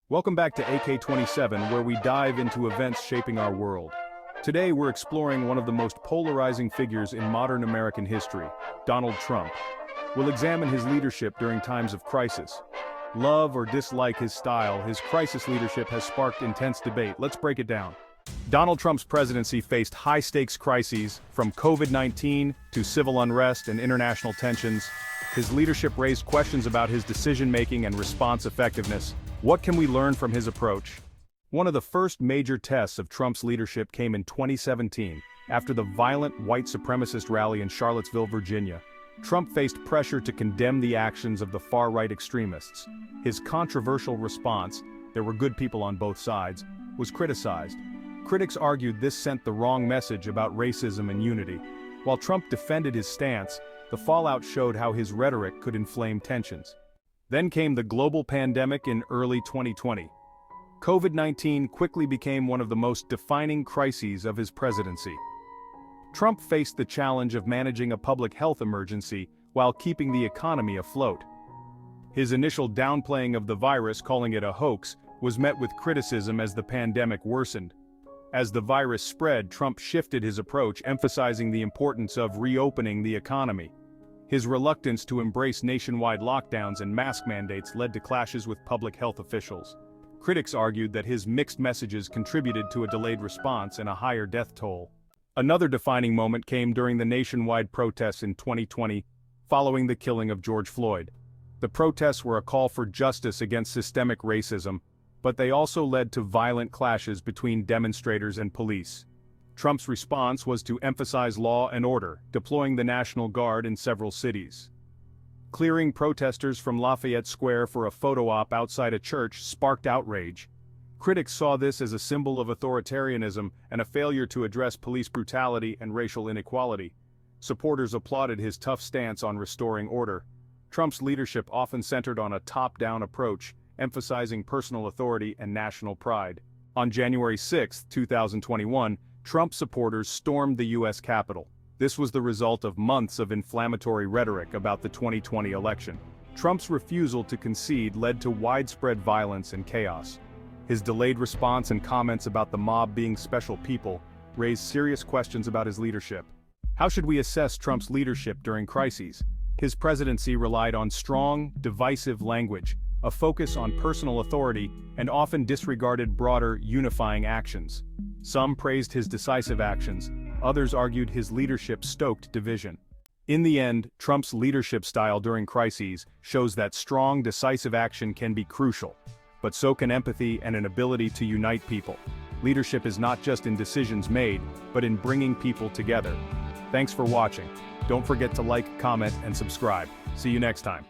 Welcome back to AK-27, where we dive into events shaping our world. Today we're exploring one of the most polarizing figures in modern American history, Donald Trump. We'll examine his leadership during times of crisis. Love or dislike his style, his crisis leadership has sparked intense debate. Let's break it down. Donald Trump's presidency faced high-stakes crises, from COVID-19 to civil unrest and international tensions. His leadership raised questions about his decision-making and response effectiveness. What can we learn from his approach? One of the first major tests of Trump's leadership came in 2017, after the violent white supremacist rally in Charlottesville, Virginia. Trump faced pressure to condemn the actions of the far-right extremists. His controversial response, there were good people on both sides, was criticized. Critics argued this sent the wrong message about racism and unity. While Trump defended his stance, the fallout showed how his rhetoric could inflame tensions. Then came the global pandemic in early 2020. COVID-19 quickly became one of the most defining crises of his presidency. Trump faced the challenge of managing a public health emergency while keeping the economy afloat. His initial downplaying of the virus, calling it a hoax, was met with criticism as the pandemic worsened. As the virus spread, Trump shifted his approach, emphasizing the importance of reopening the economy. His reluctance to embrace nationwide lockdowns and mask mandates led to clashes with public health officials. Critics argued that his mixed messages contributed to a delayed response and a higher death toll. Another defining moment came during the nationwide protests in 2020, following the killing of George Floyd. The protests were a call for justice against systemic racism, but they also led to violent clashes between demonstrators and police. Trump's response was to emphasize law and order, deploying the National Guard in several cities. Clearing protesters from Lafayette Square for a photo op outside a church sparked outrage. Critics saw this as a symbol of authoritarianism and a failure to address police brutality and racial inequality. Supporters applauded his tough stance on restoring order. Trump's leadership often centered on a top-down approach, emphasizing personal authority and national pride. On January 6, 2021, Trump supporters stormed the U.S. Capitol. This was the result of months of inflammatory rhetoric about the 2020 election. Trump's refusal to concede led to widespread violence and chaos. His delayed response and comments about the mob being special people raised serious questions about his leadership. How should we assess Trump's leadership during crises? His presidency relied on strong, divisive language, a focus on personal authority, and often disregarded broader, unifying actions. Some praised his decisive actions, others argued his leadership stoked division. In the end, Trump's leadership style during crises shows that strong, decisive action can be crucial, but so can empathy and an ability to unite people. Leadership is not just in decisions made, but in bringing people together. Thanks for watching. Don't forget to like, comment, and subscribe. See you next time.